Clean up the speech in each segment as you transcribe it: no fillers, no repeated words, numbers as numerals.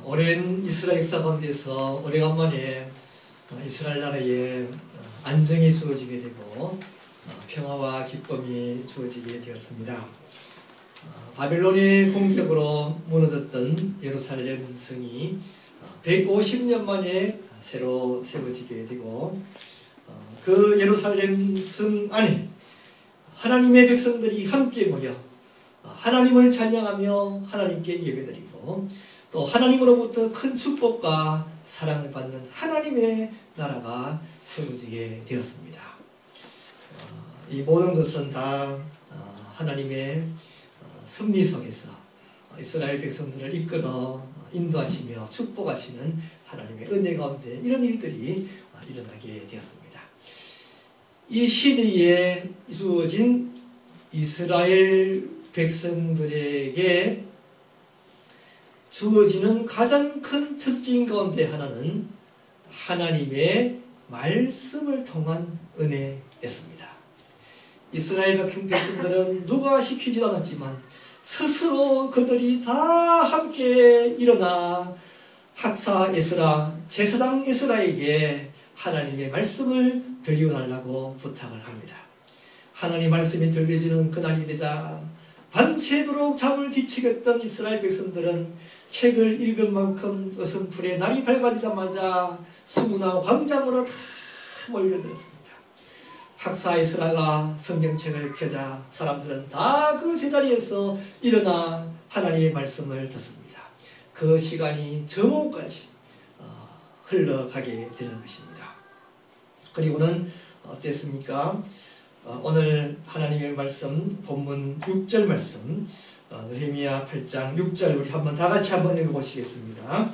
오랜 이스라엘 역사 가운데서 오래간만에 이스라엘 나라에 안정이 주어지게 되고 평화와 기쁨이 주어지게 되었습니다. 바벨론의 공격으로 무너졌던 예루살렘 성이 150년 만에 새로 세워지게 되고 그 예루살렘 성 안에 하나님의 백성들이 함께 모여 하나님을 찬양하며 하나님께 예배드리고 또 하나님으로부터 큰 축복과 사랑을 받는 하나님의 나라가 세워지게 되었습니다. 이 모든 것은 다 하나님의 섭리 속에서 이스라엘 백성들을 이끌어 인도하시며 축복하시는 하나님의 은혜 가운데 이런 일들이 일어나게 되었습니다. 이 시대에 주어진 이스라엘 백성들에게 주어지는 가장 큰 특징 가운데 하나는 하나님의 말씀을 통한 은혜였습니다. 이스라엘 백성들은 누가 시키지도 않았지만 스스로 그들이 다 함께 일어나 학사 에스라, 제사장 에스라에게 하나님의 말씀을 들려달라고 부탁을 합니다. 하나님 말씀이 들려지는 그날이 되자 밤새도록 잠을 뒤척였던 이스라엘 백성들은 책을 읽은 만큼 어슴풀에 날이 밝아지자마자 수문화 광장으로 다 몰려들었습니다. 학사 에스라가 성경책을 펴자 사람들은 다 그 제자리에서 일어나 하나님의 말씀을 듣습니다. 그 시간이 저녁까지 흘러가게 되는 것입니다. 그리고는 어땠습니까? 오늘 하나님의 말씀 본문 6절 말씀 느헤미야 8장 6절 우리 한번 다 같이 한번 읽어보시겠습니다.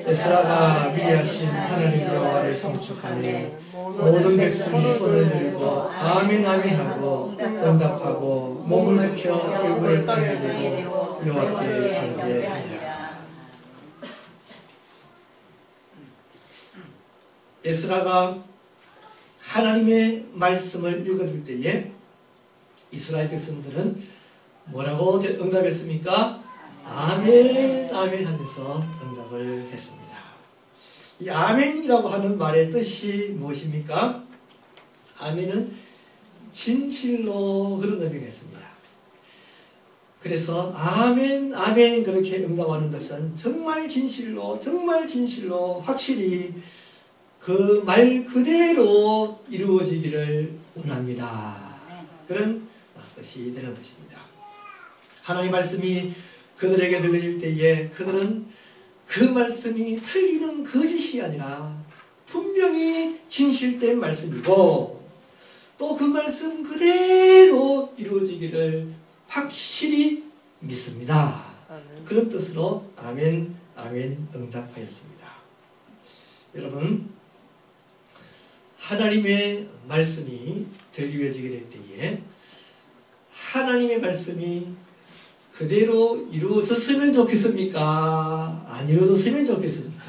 에스라가 위대하신 하나님 여호와를 송축하며 모든 백성이 손을 들고 아멘 아멘 하고 응답하고 몸을 눕혀 얼굴을 땅에 대고 여호와께 경배하니라. 에스라가 하나님의 말씀을 읽어줄 때에 이스라엘 백성들은 뭐라고 응답했습니까? 아멘 아멘 하면서 응답을 했습니다. 이 아멘이라고 하는 말의 뜻이 무엇입니까? 아멘은 진실로 그런 의미가 있습니다. 그래서 아멘 아멘 그렇게 응답하는 것은 정말 진실로 확실히 그 말 그대로 이루어지기를 원합니다. 그런 뜻이 되는 것입니다. 하나님의 말씀이 그들에게 들려질 때에 그들은 그 말씀이 틀리는 거짓이 아니라 분명히 진실된 말씀이고 또 그 말씀 그대로 이루어지기를 확실히 믿습니다. 그런 뜻으로 아멘 아멘 응답하였습니다. 여러분, 하나님의 말씀이 들려지게 될 때에 하나님의 말씀이 그대로 이루어졌으면 좋겠습니까? 안 이루어졌으면 좋겠습니까?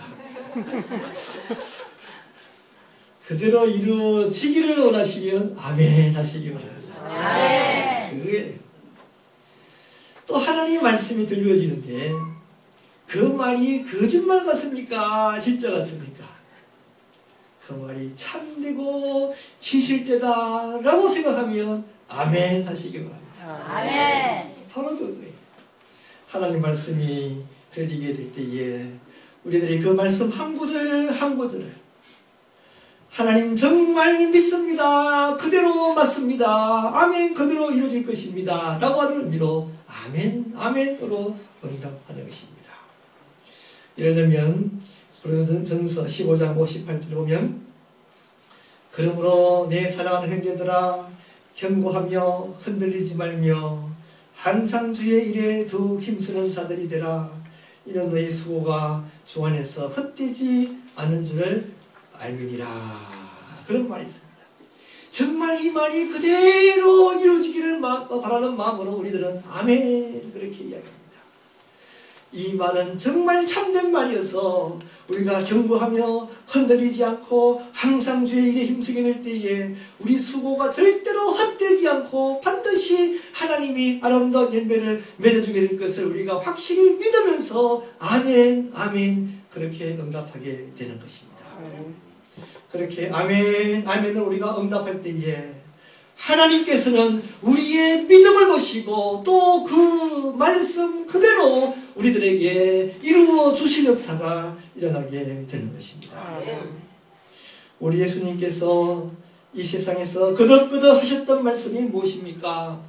그대로 이루어지기를 원하시면 아멘 하시기 바랍니다. 아멘. 그게 또 하나님의 말씀이 들려지는데 그 말이 거짓말 같습니까? 진짜 같습니까? 그 말이 참되고 진실되다 라고 생각하면 아멘 하시기 바랍니다. 아멘. 바로 그거예요. 하나님 말씀이 들리게 될 때에 우리들이 그 말씀 한 구절 한 구절을 하나님 정말 믿습니다. 그대로 맞습니다. 아멘 그대로 이루어질 것입니다. 라고 하는 의미로 아멘 아멘으로 응답하는 것입니다. 예를 들면 고린도전서 15장 58절에 보면 그러므로 내 사랑하는 형제들아 견고하며 흔들리지 말며 항상 주의 일에 더욱 힘쓰는 자들이 되라. 이는 너희 수고가 주 안에서 헛되지 않은 줄을 알미니라. 그런 말이 있습니다. 정말 이 말이 그대로 이루어지기를 바라는 마음으로 우리들은 아멘 그렇게 이야기합니다. 이 말은 정말 참된 말이어서 우리가 경고하며 흔들리지 않고 항상 주의 일에 힘쓰게 될 때에 우리 수고가 절대로 헛되지 않고 반드시 하나님이 아름다운 열매를 맺어주게 될 것을 우리가 확실히 믿으면서 아멘 아멘 그렇게 응답하게 되는 것입니다. 그렇게 아멘 아멘을 우리가 응답할 때에 하나님께서는 우리의 믿음을 보시고 또 그 말씀 그대로 우리들에게 이루어 주실 역사가 일어나게 되는 것입니다. 우리 예수님께서 이 세상에서 거듭거듭 하셨던 말씀이 무엇입니까?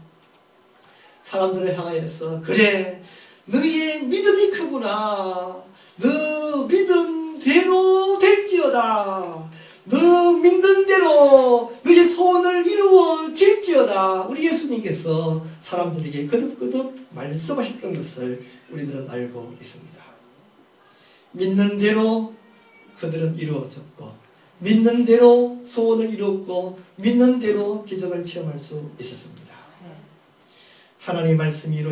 사람들을 향하여서 그래 너희의 믿음이 크구나 너 믿음대로 될지어다 너 믿는 대로 너의 소원을 이루어질지어다. 우리 예수님께서 사람들에게 거듭거듭 말씀하셨던 것을 우리들은 알고 있습니다. 믿는 대로 그들은 이루어졌고 믿는 대로 소원을 이루었고 믿는 대로 기적을 체험할 수 있었습니다. 하나님의 말씀이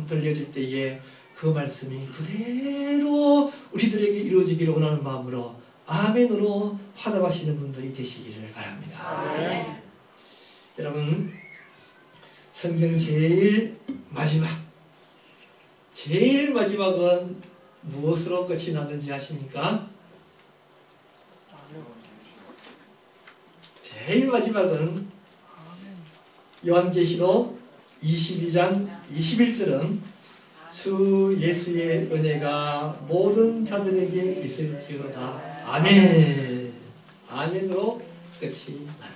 들려질 때에 그 말씀이 그대로 우리들에게 이루어지기를 원하는 마음으로 아멘으로 화답하시는 분들이 되시기를 바랍니다. 네. 여러분 성경 제일 마지막은 무엇으로 끝이 나는지 아십니까? 제일 마지막은 요한계시록 22장 21절은 주 예수의 은혜가 모든 자들에게 있을지어다. 아멘. 아멘으로 끝이 납니다.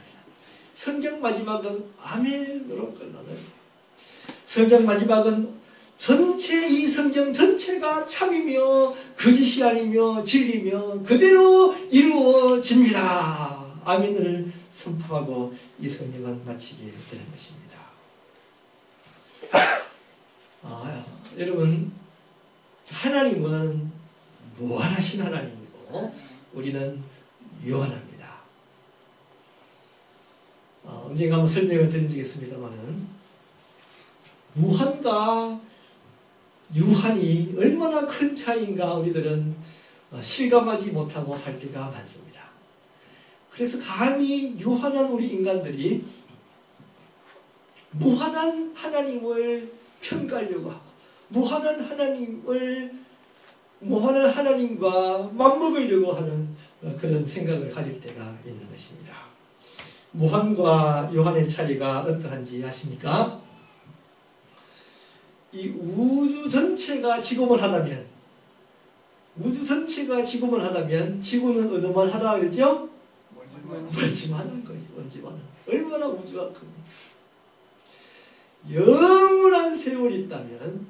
성경 마지막은 아멘으로 끝나는 성경 마지막은 이 성경 전체가 참이며 거짓이 아니며 진리며 그대로 이루어집니다. 아멘을 선포하고 이 성경은 마치게 되는 것입니다. 여러분 하나님은 무한하신 하나님이고 우리는 유한합니다. 언젠가 한번 설명을 드린 적이 있습니다만은 무한과 유한이 얼마나 큰 차이인가 우리들은 실감하지 못하고 살 때가 많습니다. 그래서 감히 유한한 우리 인간들이 무한한 하나님을 평가하려고 하고 무한한 하나님과 맞먹으려고 하는 그런 생각을 가질 때가 있는 것입니다. 무한과 유한의 차이가 어떠한지 아십니까? 이 우주 전체가 지구만 하다면 지구는 어느만 하다 그랬죠? 먼지만한 거예요. 먼지만한. 얼마나 우주가 큽니까? 영원한 세월이 있다면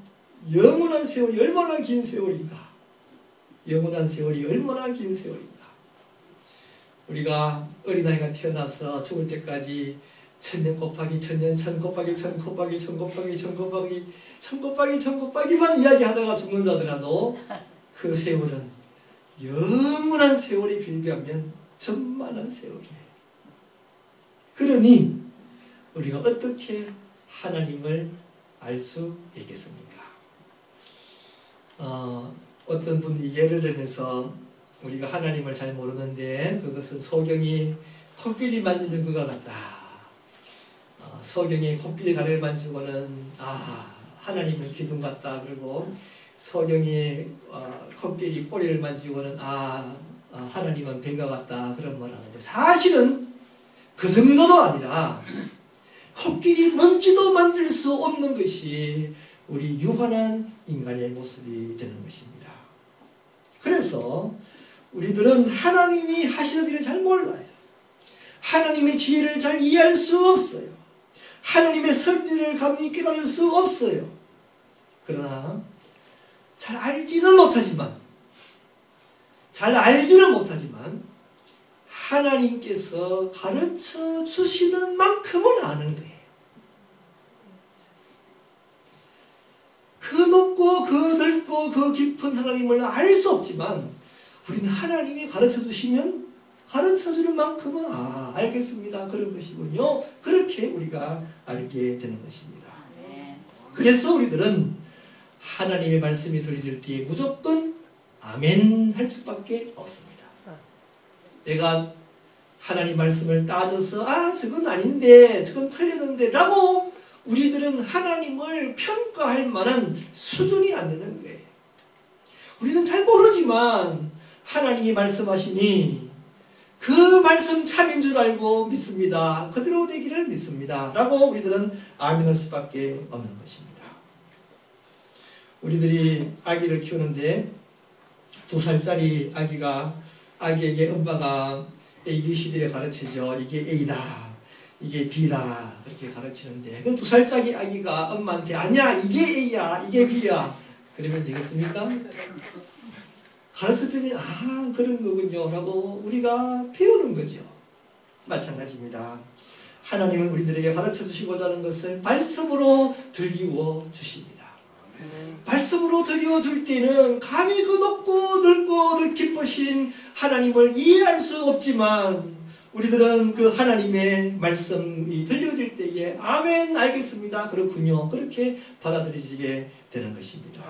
영원한 세월이 얼마나 긴 세월인가? 영원한 세월이 얼마나 긴 세월인가? 우리가 어린아이가 태어나서 죽을 때까지 천년 곱하기 천년, 천 곱하기 천 곱하기 천 곱하기 천 곱하기 천 곱하기 천 곱하기만 이야기하다가 죽는다더라도 그 세월은 영원한 세월에 비교하면 천만한 세월이에요. 그러니 우리가 어떻게 하나님을 알 수 있겠습니까? 어떤 분이 예를 들면서 우리가 하나님을 잘 모르는데 그것은 소경이 코끼리 만지는 것과 같다. 소경이 코끼리 다리를 만지고는 하나님은 기둥 같다. 그리고 소경이 코끼리 꼬리를 만지고는 하나님은 뱀과 같다. 그런 말을 하는데 사실은 그 정도도 아니라 코끼리 먼지도 만질 수 없는 것이 우리 유한한 인간의 모습이 되는 것입니다. 그래서 우리들은 하나님이 하시는 일을 잘 몰라요. 하나님의 지혜를 잘 이해할 수 없어요. 하나님의 섭리를 감히 깨달을 수 없어요. 그러나 잘 알지는 못하지만 하나님께서 가르쳐 주시는 만큼은 아는 거예요. 그 높고 그 넓고 그 깊은 하나님을 알 수 없지만 우리는 하나님이 가르쳐 주시면 가르쳐 주는 만큼은 알겠습니다. 그런 것이군요. 그렇게 우리가 알게 되는 것입니다. 그래서 우리들은 하나님의 말씀이 들려질 때 무조건 아멘 할 수밖에 없습니다. 내가 하나님 말씀을 따져서 저건 아닌데 저건 틀렸는데 라고 우리들은 하나님을 평가할 만한 수준이 안 되는 거예요. 우리는 잘 모르지만 하나님이 말씀하시니 그 말씀 참인 줄 알고 믿습니다. 그대로 되기를 믿습니다. 라고 우리들은 아멘할 수밖에 없는 것입니다. 우리들이 아기를 키우는데 2살짜리 아기에게 엄마가 ABCD를 가르치죠. 이게 A다, 이게 B다 그렇게 가르치는데 그 2살짜리 아기가 엄마한테 아니야 이게 A야 이게 B야 그러면 되겠습니까? 가르쳐주니 그런 거군요 라고 우리가 배우는 거죠. 마찬가지입니다. 하나님은 우리들에게 가르쳐 주시고자 하는 것을 말씀으로 들리워 주십니다. 말씀으로 들려줄 때는 감히 그 높고 넓고 깊으신 하나님을 이해할 수 없지만 우리들은 그 하나님의 말씀이 들려질 때에 아멘 알겠습니다 그렇군요 그렇게 받아들이게 되는 것입니다.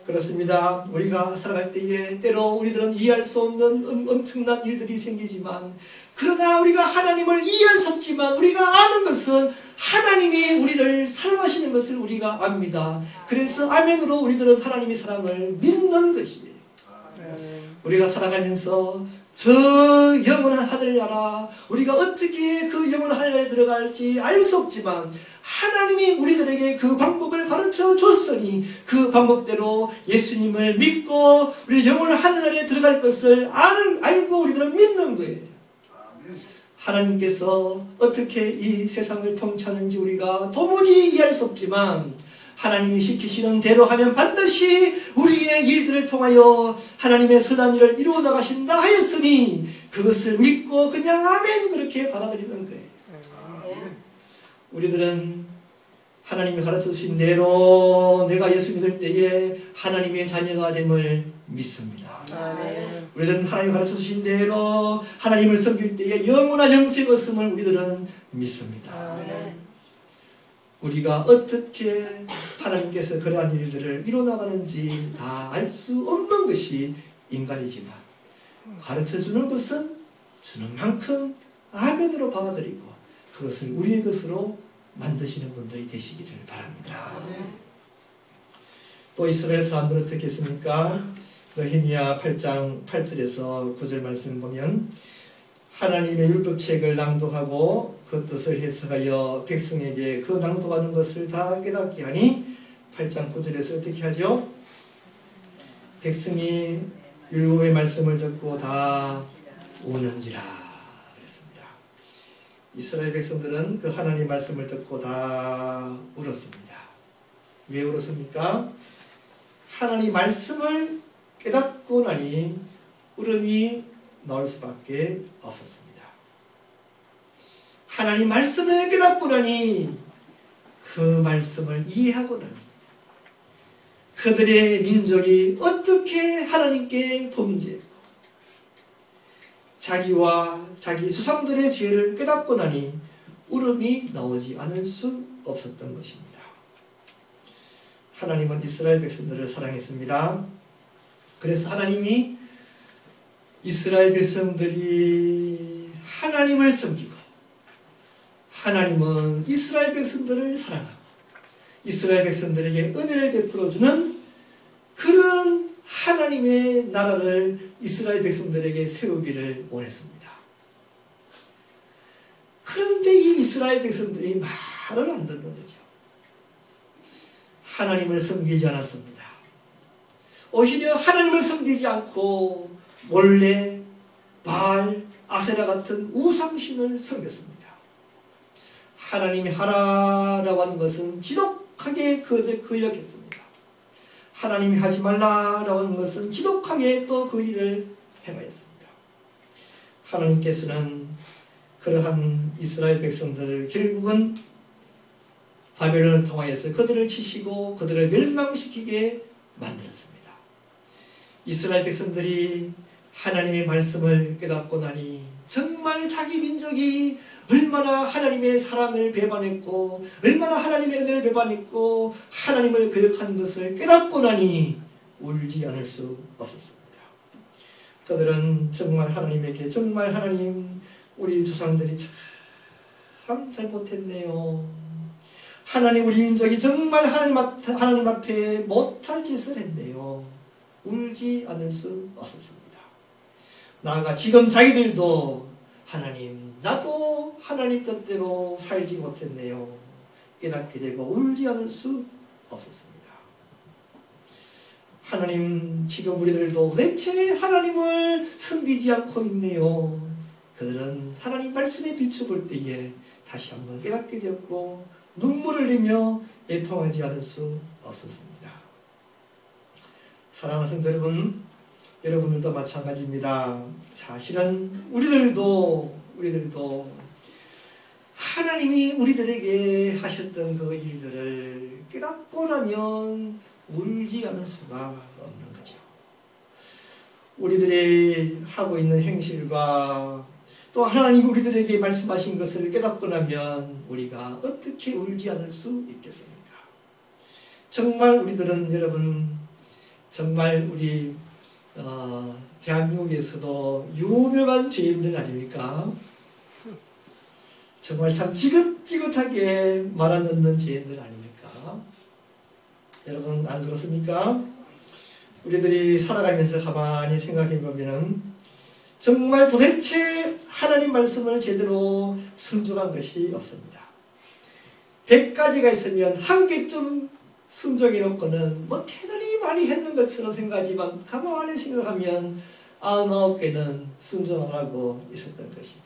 그렇습니다. 우리가 살아갈 때에 때로 우리들은 이해할 수 없는 엄청난 일들이 생기지만 그러나 우리가 하나님을 이해할 수 없지만 우리가 아는 것은 하나님이 우리를 사랑하시는 것을 우리가 압니다. 그래서 아멘으로 우리들은 하나님의 사랑을 믿는 것이에요. 우리가 살아가면서 저 영원한 하늘나라 우리가 어떻게 그 영원한 하늘나라에 들어갈지 알 수 없지만 하나님이 우리들에게 그 방법을 가르쳐 줬으니 그 방법대로 예수님을 믿고 우리 영원한 하늘나라에 들어갈 것을 알고 우리들은 믿는 거예요. 하나님께서 어떻게 이 세상을 통치하는지 우리가 도무지 이해할 수 없지만 하나님이 시키시는 대로 하면 반드시 우리의 일들을 통하여 하나님의 선한 일을 이루어 나가신다 하였으니 그것을 믿고 그냥 아멘 그렇게 받아들이는 거예요. 우리들은 하나님이 가르쳐 주신 대로 내가 예수 믿을 때에 하나님의 자녀가 됨을 믿습니다. 우리들은 하나님이 가르쳐 주신 대로 하나님을 섬길 때에 영원한 영생의 얻음을 우리들은 믿습니다. 우리가 어떻게 하나님께서 그러한 일들을 이뤄나가는지 다 알 수 없는 것이 인간이지만 가르쳐주는 것은 주는 만큼 아멘으로 받아들이고 그것을 우리의 것으로 만드시는 분들이 되시기를 바랍니다. 또 이스라엘 사람들은 어떻게 했습니까? 느헤미야 8장 8절에서 9절 말씀을 보면 하나님의 율법책을 낭독하고 그 뜻을 해석하여 백성에게 그 낭독하는 것을 다 깨닫게 하니 8장 9절에서 어떻게 하죠? 백성이 율법의 말씀을 듣고 다 우는지라 그랬습니다. 이스라엘 백성들은 그 하나님의 말씀을 듣고 다 울었습니다. 왜 울었습니까? 하나님 말씀을 깨닫고 나니 울음이 나올 수밖에 없었습니다. 하나님 말씀을 깨닫고 나니 그 말씀을 이해하고 나니 그들의 민족이 어떻게 하나님께 범죄했고 자기와 자기 조상들의 죄를 깨닫고 나니 울음이 나오지 않을 수 없었던 것입니다. 하나님은 이스라엘 백성들을 사랑했습니다. 그래서 하나님이 이스라엘 백성들이 하나님을 섬기고 하나님은 이스라엘 백성들을 사랑하고 이스라엘 백성들에게 은혜를 베풀어주는 그런 하나님의 나라를 이스라엘 백성들에게 세우기를 원했습니다. 그런데 이 이스라엘 백성들이 말을 안 듣는 거죠. 하나님을 섬기지 않았습니다. 오히려 하나님을 섬기지 않고 몰래 바알, 아세라 같은 우상신을 섬겼습니다. 하나님이 하라라고 하는 것은 지독하게 거역했습니다. 하나님이 하지 말라라고 하는 것은 지독하게 또 그 일을 행하였습니다. 하나님께서는 그러한 이스라엘 백성들을 결국은 바벨론을 통하여서 그들을 치시고 그들을 멸망시키게 만들었습니다. 이스라엘 백성들이 하나님의 말씀을 깨닫고 나니 정말 자기 민족이 얼마나 하나님의 사랑을 배반했고 얼마나 하나님의 은혜를 배반했고 하나님을 거역한 것을 깨닫고 나니 울지 않을 수 없었습니다. 그들은 정말 하나님에게 정말 하나님 우리 조상들이 참 잘못했네요. 하나님 우리 민족이 정말 하나님 앞에 못할 짓을 했네요. 울지 않을 수 없었습니다. 나아가 지금 자기들도 하나님 나도 하나님 뜻대로 살지 못했네요. 깨닫게 되고 울지 않을 수 없었습니다. 하나님 지금 우리들도 대체 하나님을 섬기지 않고 있네요. 그들은 하나님 말씀에 비춰볼 때에 다시 한번 깨닫게 되었고 눈물을 흘리며 애통하지 않을 수 없었습니다. 사랑하는 성도 여러분, 여러분들도 마찬가지입니다. 사실은 우리들도 하나님이 우리들에게 하셨던 그 일들을 깨닫고 나면 울지 않을 수가 없는 거죠. 우리들이 하고 있는 행실과 또 하나님 우리들에게 말씀하신 것을 깨닫고 나면 우리가 어떻게 울지 않을 수 있겠습니까? 정말 우리들은 여러분 정말 우리 대한민국에서도 유명한 죄인들 아닙니까? 정말 참 지긋지긋하게 말 안 듣는 죄인들 아닙니까? 여러분 안 그렇습니까? 우리들이 살아가면서 가만히 생각해 보면 정말 도대체 하나님 말씀을 제대로 순종한 것이 없습니다. 100가지가 있으면 한 개쯤 순종해 놓고는 뭐 대단히 많이 했는 것처럼 생각하지만 가만히 생각하면 99개는 순종 안 하고 있었던 것이죠.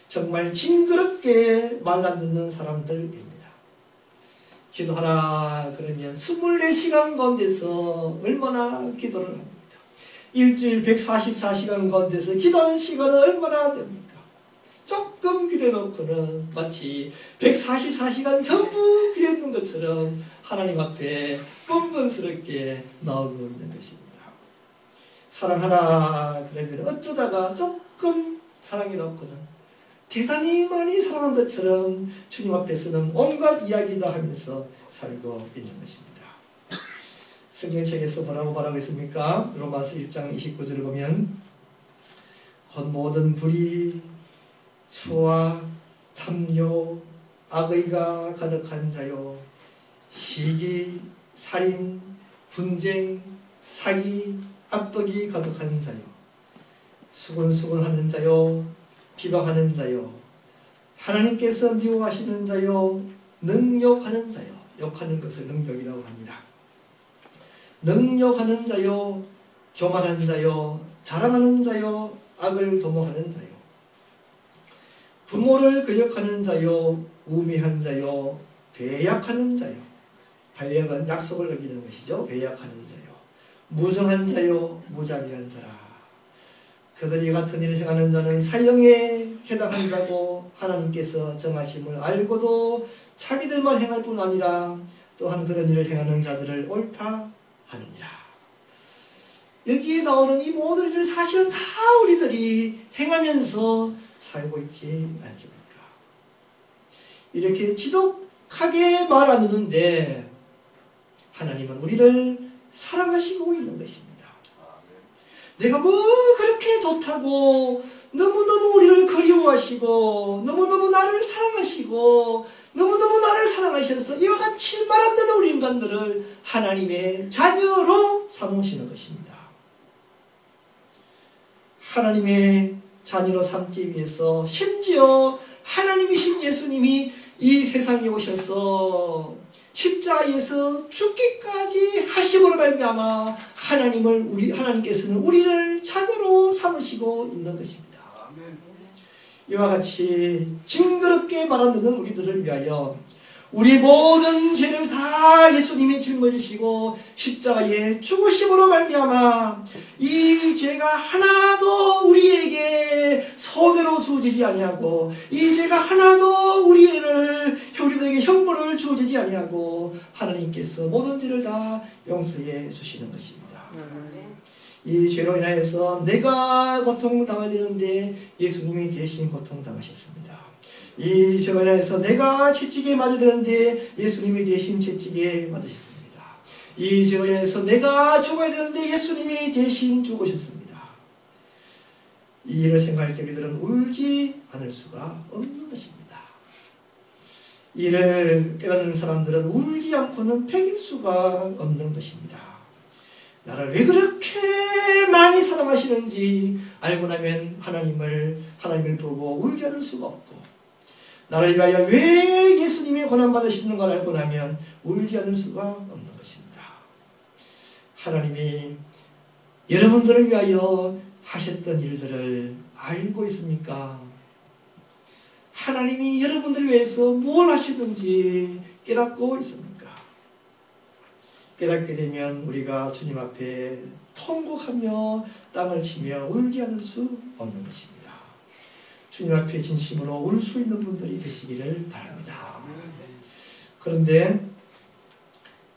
정말 징그럽게 말 안 듣는 사람들입니다. 기도하라 그러면 24시간 가운데서 얼마나 기도를 합니까? 일주일 144시간 가운데서 기도하는 시간은 얼마나 됩니까? 조금 기도해놓고는 마치 144시간 전부 기도했는 것처럼 하나님 앞에 뻔뻔스럽게 나오고 있는 것입니다. 사랑하라 그러면 어쩌다가 조금 사랑해놓고는 대단히 많이 사랑한 것처럼 주님 앞에서는 온갖 이야기도 하면서 살고 있는 것입니다. 성경책에서 뭐라고 말하고 있습니까? 로마서 1장 29절을 보면 곧 모든 불의, 수와 탐욕, 악의가 가득한 자요 시기, 살인, 분쟁, 사기, 압독이 가득한 자요 수군수군하는 자요 비방하는 자요 하나님께서 미워하시는 자요 능욕하는 자요 욕하는 것을 능욕이라고 합니다. 능욕하는 자요 교만한 자요 자랑하는 자요 악을 도모하는 자요 부모를 거역하는 자요 우매한 자요 배약하는 자요 배약은 약속을 어기는 것이죠. 배약하는 자요 무정한 자요 무자비한 자라 그들이 같은 일을 행하는 자는 사형에 해당한다고 하나님께서 정하심을 알고도 자기들만 행할 뿐 아니라 또한 그런 일을 행하는 자들을 옳다 하느니라. 여기에 나오는 이 모든 일을 사실은 다 우리들이 행하면서 살고 있지 않습니까? 이렇게 지독하게 말 안 듣는데 하나님은 우리를 사랑하시고 있는 것입니다. 내가 뭐 그렇게 좋다고 너무너무 우리를 그리워하시고 너무너무 나를 사랑하시고 너무너무 나를 사랑하셔서 이와 같이 말 안 듣는 우리 인간들을 하나님의 자녀로 삼으시는 것입니다. 하나님의 자녀로 삼기 위해서 심지어 하나님이신 예수님이 이 세상에 오셔서 십자가에서 죽기까지 하심으로 말미암아 하나님께서는 우리를 자녀로 삼으시고 있는 것입니다. 이와 같이 징그럽게 말 안 듣는 우리들을 위하여 우리 모든 죄를 다 예수님이 짊어지시고 십자가에 죽으심으로 말미암아 이 죄가 하나도 우리에게 손해로 주어지지 아니하고 이 죄가 하나도 우리들에게 형벌을 주어지지 아니하고 하나님께서 모든 죄를 다 용서해 주시는 것입니다. 이 죄로 인하여서 내가 고통당해야 되는데 예수님이 대신 고통당하셨습니다. 이 죄로 인해서 내가 채찍에 맞아야 되는데 예수님이 대신 채찍에 맞으셨습니다. 이 죄로 인해서 내가 죽어야 되는데 예수님이 대신 죽으셨습니다. 이 일을 생각할 때 우리들은 울지 않을 수가 없는 것입니다. 이를 깨닫는 사람들은 울지 않고는 배길 수가 없는 것입니다. 나를 왜 그렇게 많이 사랑하시는지 알고 나면 하나님을 보고 울지 않을 수가 없고, 나를 위하여 왜 예수님이 고난받으시는 걸 알고 나면 울지 않을 수가 없는 것입니다. 하나님이 여러분들을 위하여 하셨던 일들을 알고 있습니까? 하나님이 여러분들을 위해서 뭘 하셨는지 깨닫고 있습니까? 깨닫게 되면 우리가 주님 앞에 통곡하며 땅을 치며 울지 않을 수 없는 것입니다. 주님 앞에 진심으로 울 수 있는 분들이 되시기를 바랍니다. 그런데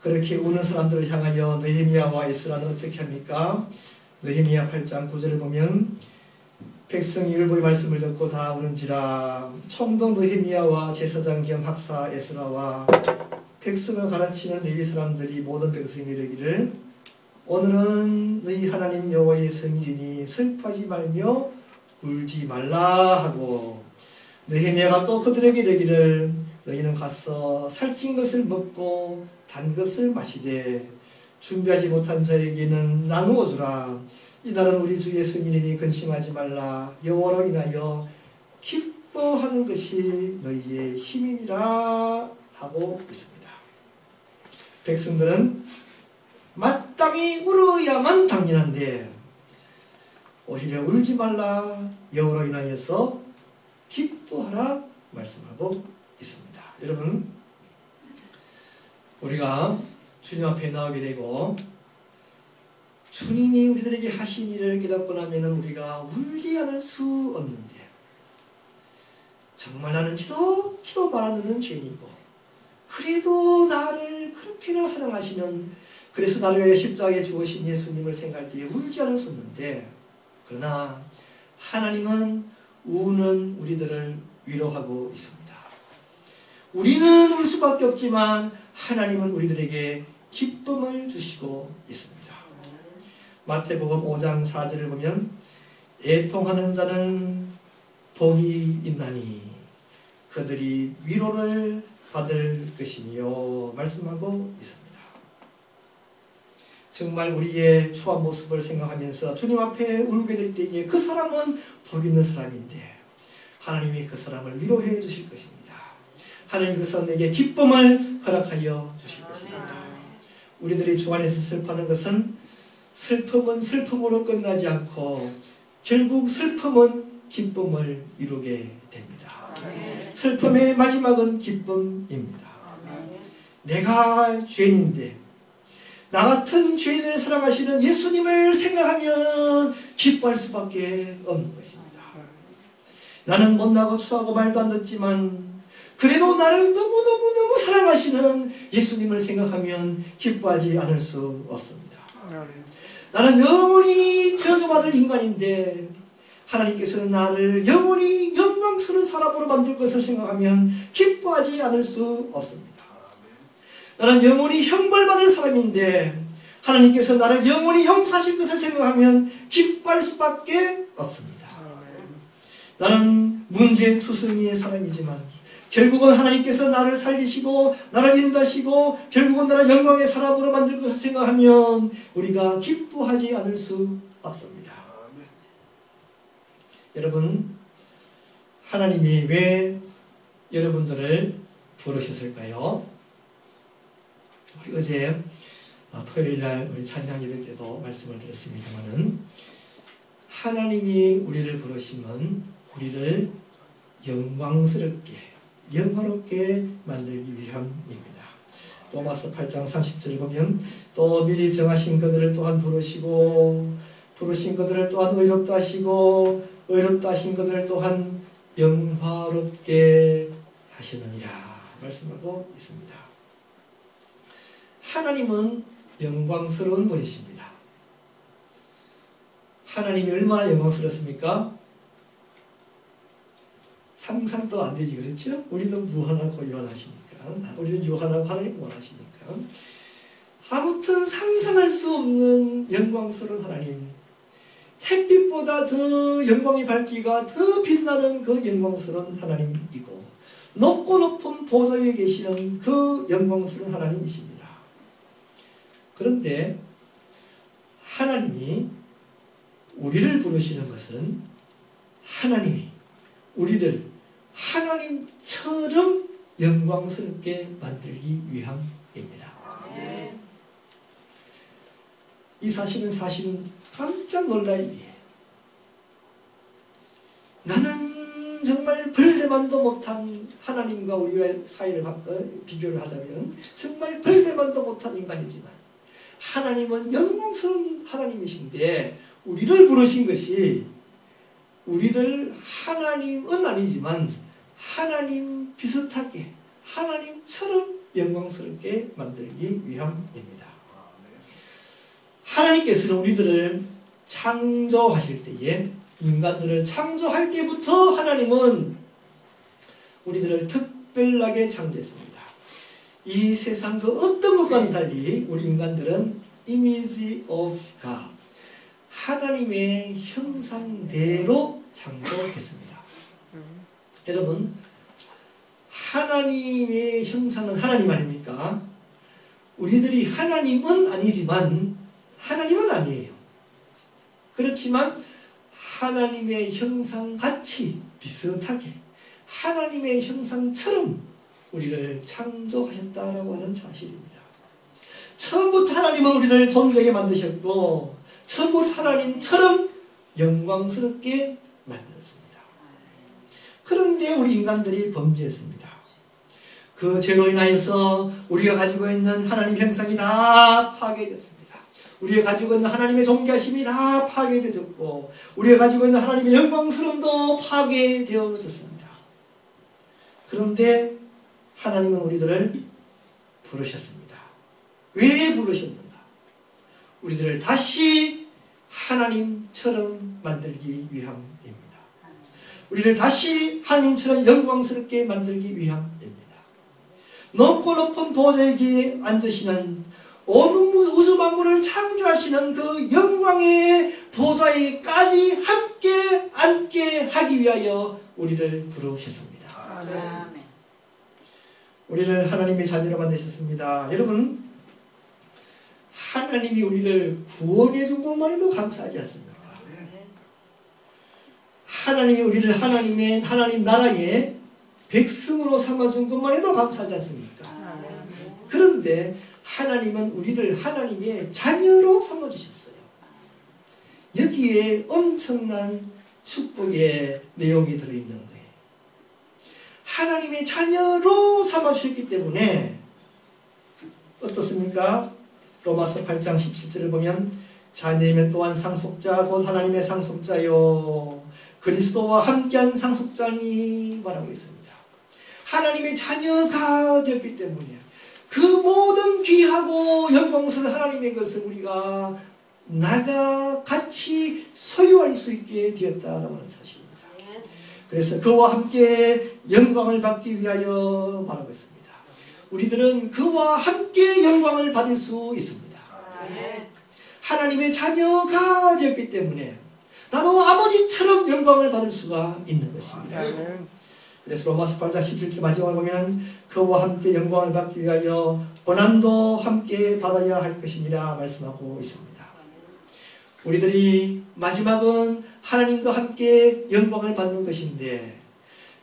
그렇게 우는 사람들을 향하여 느헤미야와 에스라는 어떻게 합니까? 느헤미야 8장 9절을 보면 백성이 율법의 말씀을 듣고 다 우는지라 총독 느헤미야와 제사장 겸 학사 에스라와 백성을 가르치는 레위 사람들이 모든 백성이 이르기를 오늘은 너희 하나님 여호와의 생일이니 슬퍼하지 말며 울지 말라 하고, 느헤미야가 또 그들에게 이르기를 너희는 가서 살찐 것을 먹고 단 것을 마시되 준비하지 못한 자에게는 나누어 주라. 이날은 우리 주의 생일이니 근심하지 말라. 여호와로 인하여 기뻐하는 것이 너희의 힘이니라 하고 있습니다. 백성들은 마땅히 울어야만 당연한데 오히려 울지 말라, 여호와로 인하여서 기뻐하라 말씀하고 있습니다. 여러분, 우리가 주님 앞에 나오게 되고 주님이 우리들에게 하신 일을 깨닫고 나면 우리가 울지 않을 수 없는데, 정말 나는 기도 말아듣는 죄인이고 그래도 나를 그렇게나 사랑하시는, 그래서 나를 위해 십자가에 죽으신 예수님을 생각할 때 울지 않을 수 없는데, 그러나 하나님은 우는 우리들을 위로하고 있습니다. 우리는 울 수밖에 없지만 하나님은 우리들에게 기쁨을 주시고 있습니다. 마태복음 5장 4절을 보면 애통하는 자는 복이 있나니 그들이 위로를 받을 것이며 말씀하고 있습니다. 정말 우리의 추한 모습을 생각하면서 주님 앞에 울게 될 때에 그 사람은 복 있는 사람인데 하나님이 그 사람을 위로해 주실 것입니다. 하나님이 그 사람에게 기쁨을 허락하여 주실 것입니다. 우리들이 주 안에서 슬퍼하는 것은 슬픔은 슬픔으로 끝나지 않고 결국 슬픔은 기쁨을 이루게 됩니다. 슬픔의 마지막은 기쁨입니다. 내가 죄인인데 나 같은 죄인을 사랑하시는 예수님을 생각하면 기뻐할 수밖에 없는 것입니다. 나는 못나고 추하고 말도 안 듣지만 그래도 나를 너무너무 사랑하시는 예수님을 생각하면 기뻐하지 않을 수 없습니다. 나는 영원히 저주받을 인간인데 하나님께서는 나를 영원히 영광스러운 사람으로 만들 것을 생각하면 기뻐하지 않을 수 없습니다. 나는 영원히 형벌받을 사람인데 하나님께서 나를 영원히 용서하실 것을 생각하면 기뻐할 수밖에 없습니다. 나는 문제투성이의 사람이지만 결국은 하나님께서 나를 살리시고 나를 인도하시고 결국은 나를 영광의 사람으로 만들 것을 생각하면 우리가 기뻐하지 않을 수 없습니다. 여러분, 하나님이 왜 여러분들을 부르셨을까요? 우리 어제 토요일날 우리 찬양 예배 때도 말씀을 드렸습니다만은 하나님이 우리를 부르시면 우리를 영광스럽게 영화롭게 만들기 위함입니다. 로마서 8장 30절 보면 또 미리 정하신 그들을 또한 부르시고 부르신 그들을 또한 의롭다 하시고 의롭다 하신 그들을 또한 영화롭게 하시느니라 말씀하고 있습니다. 하나님은 영광스러운 분이십니다. 하나님이 얼마나 영광스럽습니까? 상상도 안 되지, 그렇죠? 우리는 무한하고 유한하시니까. 우리는 유한하고 하나님 원하시니까. 아무튼 상상할 수 없는 영광스러운 하나님, 햇빛보다 더 영광의 밝기가 더 빛나는 그 영광스러운 하나님이고 높고 높은 보좌 위에 계시는 그 영광스러운 하나님이십니다. 그런데 하나님이 우리를 부르시는 것은 하나님이 우리를 하나님처럼 영광스럽게 만들기 위함입니다. 이 사실은 깜짝 놀랄 일이에요. 나는 정말 벌레만도 못한 하나님과 우리의 사이를 비교를 하자면 정말 벌레만도 못한 인간이지만 하나님은 영광스러운 하나님이신데 우리를 부르신 것이 우리를 하나님은 아니지만 하나님 비슷하게 하나님처럼 영광스럽게 만들기 위함입니다. 하나님께서는 우리들을 창조하실 때에 인간들을 창조할 때부터 하나님은 우리들을 특별하게 창조했습니다. 이 세상 그 어떤 것과는 달리 우리 인간들은 image of God, 하나님의 형상대로 창조했습니다. 여러분, 하나님의 형상은 하나님 아닙니까? 우리들이 하나님은 아니지만 하나님은 아니에요. 그렇지만 하나님의 형상같이 비슷하게 하나님의 형상처럼 우리를 창조하셨다라고 하는 사실입니다. 처음부터 하나님은 우리를 존귀하게 만드셨고 처음부터 하나님처럼 영광스럽게 만들었습니다. 그런데 우리 인간들이 범죄했습니다. 그 죄로 인하여서 우리가 가지고 있는 하나님 형상이 다 파괴되었습니다. 우리가 가지고 있는 하나님의 존귀하심이 다 파괴되었고 우리가 가지고 있는 하나님의 영광스러움도 파괴되어졌습니다. 그런데 하나님은 우리들을 부르셨습니다. 왜 부르셨는가? 우리들을 다시 하나님처럼 만들기 위함입니다. 우리를 다시 하나님처럼 영광스럽게 만들기 위함입니다. 높고 높은 보좌에 앉으시는 온 우주 만물을 창조하시는 그 영광의 보좌에까지 함께 앉게 하기 위하여 우리를 부르셨습니다. 아멘. 우리를 하나님의 자녀로 만드셨습니다. 여러분, 하나님이 우리를 구원해 준 것만 해도 감사하지 않습니까? 하나님이 우리를 하나님 나라의 백성으로 삼아준 것만 해도 감사하지 않습니까? 그런데 하나님은 우리를 하나님의 자녀로 삼아주셨어요. 여기에 엄청난 축복의 내용이 들어있는 거예요. 하나님의 자녀로 삼아주셨기 때문에 어떻습니까? 로마서 8장 17절을 보면 자녀이면 또한 상속자 곧 하나님의 상속자요 그리스도와 함께한 상속자니 말하고 있습니다. 하나님의 자녀가 되었기 때문에 그 모든 귀하고 영광스러운 하나님의 것을 우리가 나가 같이 소유할 수 있게 되었다라고 하는 사실입니다. 그래서 그와 함께 영광을 받기 위하여 말하고 있습니다. 우리들은 그와 함께 영광을 받을 수 있습니다. 하나님의 자녀가 되었기 때문에 나도 아버지처럼 영광을 받을 수가 있는 것입니다. 그래서 로마서 8장 17절 마지막을 보면 그와 함께 영광을 받기 위하여 고난도 함께 받아야 할 것이니라 말씀하고 있습니다. 우리들이 마지막은 하나님과 함께 영광을 받는 것인데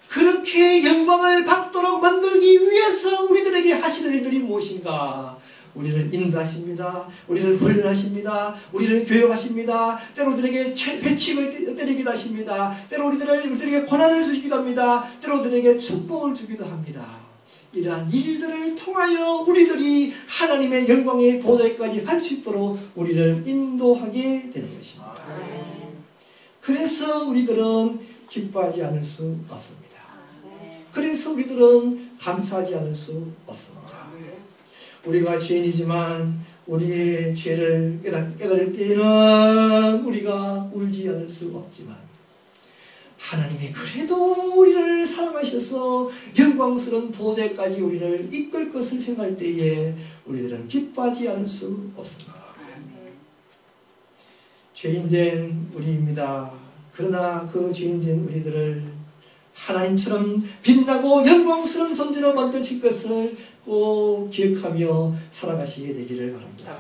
그렇게 영광을 받도록 만들기 위해서 우리들에게 하시는 일들이 무엇인가? 우리를 인도하십니다. 우리를 훈련하십니다. 우리를 교육하십니다. 때로 우리들에게 회칙을 때리기도 하십니다. 때로 우리들에게 고난을 주기도 합니다. 때로 우리들에게 축복을 주기도 합니다. 이러한 일들을 통하여 우리들이 하나님의 영광의 보좌에까지 갈 수 있도록 우리를 인도하게 되는 것입니다. 그래서 우리들은 기뻐하지 않을 수 없습니다. 그래서 우리들은 감사하지 않을 수 없습니다. 우리가 죄인이지만 우리의 죄를 깨달을 때에는 우리가 울지 않을 수 없지만 하나님이 그래도 우리를 사랑하셔서 영광스러운 보좌까지 우리를 이끌 것을 생각할 때에 우리들은 기뻐하지 않을 수 없습니다. 죄인된 우리입니다. 그러나 그 죄인된 우리들을 하나님처럼 빛나고 영광스러운 존재로 만드실 것을 꼭 기억하며 살아가시게 되기를 바랍니다.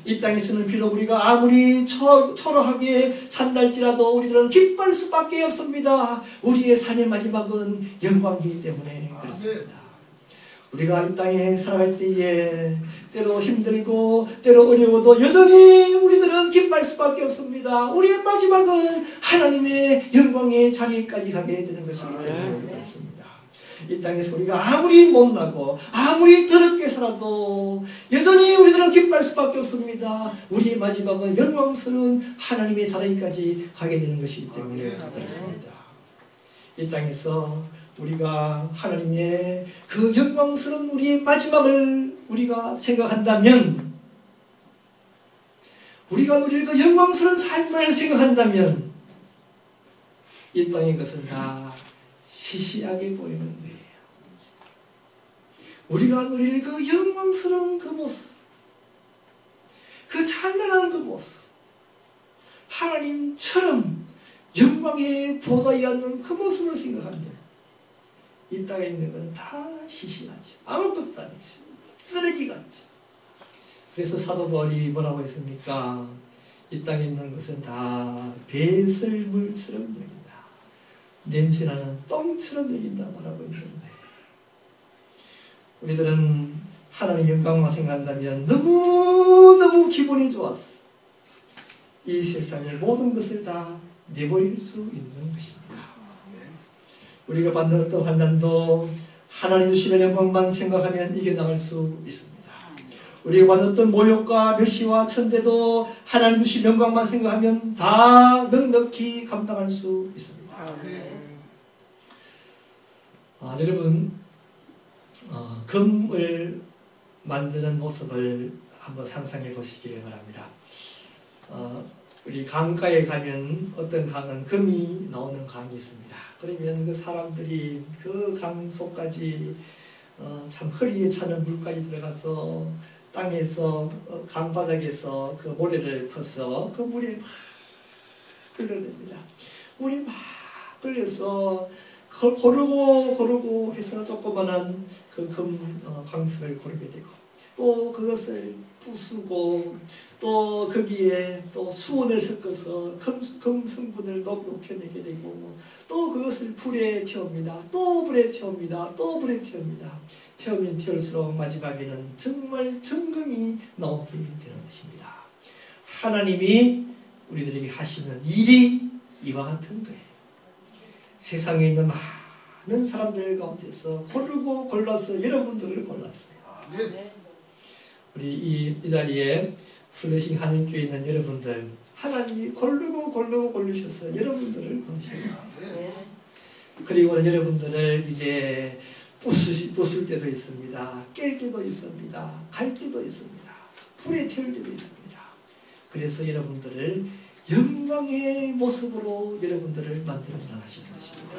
이 땅에서는 비록 우리가 아무리 초라하게 산달지라도 우리들은 기뻐할 수밖에 없습니다. 우리의 삶의 마지막은 영광이기 때문에 그렇습니다. 우리가 이 땅에 살아갈 때에 때로 힘들고 때로 어려워도 여전히 우리들은 기뻐할 수밖에 없습니다. 우리의 마지막은 하나님의 영광의 자리까지 가게 되는 것이기 때문에 그렇습니다. 이 땅에서 우리가 아무리 못나고 아무리 더럽게 살아도 여전히 우리들은 기뻐할 수밖에 없습니다. 우리의 마지막은 영광스러운 하나님의 자리까지 가게 되는 것이기 때문에 그렇습니다. 이 땅에서 우리가 하나님의 그 영광스러운 우리의 마지막을 우리가 생각한다면, 우리가 누릴 그 영광스러운 삶을 생각한다면 이 땅의 것은 다 시시하게 보이는 거예요. 우리가 누릴 그 영광스러운 그 모습, 그 찬란한 그 모습, 하나님처럼 영광의 보좌에 앉는 그 모습을 생각하면 이 땅에 있는 것은 다 시시하죠. 아무것도 아니죠. 쓰레기 같죠. 그래서 사도 바울이 뭐라고 했습니까? 이 땅에 있는 것은 다 배설물처럼 여긴다. 냄새나는 똥처럼 여긴다 말하고 있는 거예요. 우리들은 하나님 영광만 생각한다면 너무너무 기분이 좋았어. 이 세상의 모든 것을 다 내버릴 수 있는 것입니다. 우리가 받는 어떤 환난도 하나님 주시는 영광만 생각하면 이겨나갈 수 있습니다. 우리가 받는 어떤 모욕과 멸시와 천대도 하나님 주신 영광만 생각하면 다 넉넉히 감당할 수 있습니다. 여러분, 금을 만드는 모습을 한번 상상해 보시기 바랍니다. 우리 강가에 가면 어떤 강은 금이 나오는 강이 있습니다. 그러면 그 사람들이 그 강 속까지 참 허리에 차는 물까지 들어가서 땅에서 강바닥에서 그 모래를 퍼서 그 물이 막 흘러냅니다. 물이 막 흘려서 고르고 해서 조그만한 그 광석을 고르게 되고, 또 그것을 부수고 또 거기에 또 수온을 섞어서 금 성분을 녹여내게 되고, 또 그것을 불에 태웁니다. 또 불에 태웁니다. 또 불에 태웁니다. 태우면 태울수록 마지막에는 정말 정금이 나오게 되는 것입니다. 하나님이 우리들에게 하시는 일이 이와 같은 거예요. 세상에 있는 많은 사람들 가운데서 고르고 골라서 여러분들을 골랐어요. 우리 이 자리에 플러싱 하나님교회에 있는 여러분들, 하나님이 고르고 고르셔서 여러분들을 고르십니다. 그리고 여러분들을 이제 부술 때도 있습니다. 깰 때도 있습니다. 갈 때도 있습니다. 불에 태울 때도 있습니다. 그래서 여러분들을 영광의 모습으로 여러분들을 만들어 나가시는 것입니다.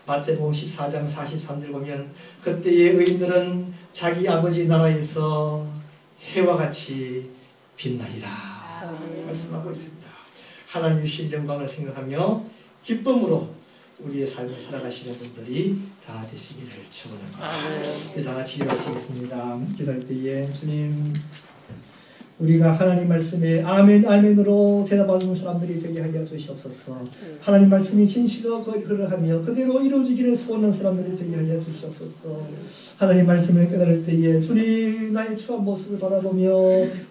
마태복음 14장 43절 보면 그때의 의인들은 자기 아버지 나라에서 해와 같이 빛나리라 말씀하고 있습니다. 하나님 주신 영광을 생각하며 기쁨으로 우리의 삶을 살아가시는 분들이 다 되시기를 축원합니다. 다 같이 기도하시겠습니다. 기도할 때에 주님, 우리가 하나님 말씀에 아멘 아멘으로 대답하는 사람들이 되게 하여 주시옵소서. 하나님 말씀이 진실로 그러하며 그대로 이루어지기를 소원하는 사람들이 되게 하여 주시옵소서. 하나님 말씀을 깨달을 때에 주님 나의 추한 모습을 바라보며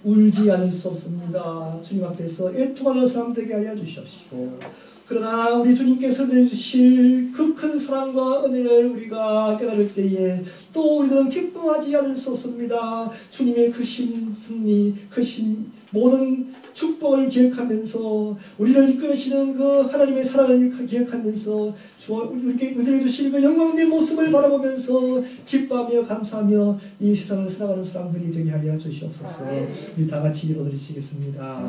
울지 않을 수 없습니다. 주님 앞에서 애통하는 사람 되게 하여 주시옵시고, 그러나 우리 주님께서 내주실 그 큰 사랑과 은혜를 우리가 깨달을 때에 또 우리들은 기뻐하지 않을 수 없습니다. 주님의 크신 승리, 크신 모든 축복을 기억하면서 우리를 이끌으시는 그 하나님의 사랑을 기억하면서 우리에게 은혜해 주실 그 영광된 모습을 바라보면서 기뻐하며 감사하며 이 세상을 살아가는 사람들이 되게 하여 주시옵소서. 우리 다 같이 기도드리시겠습니다.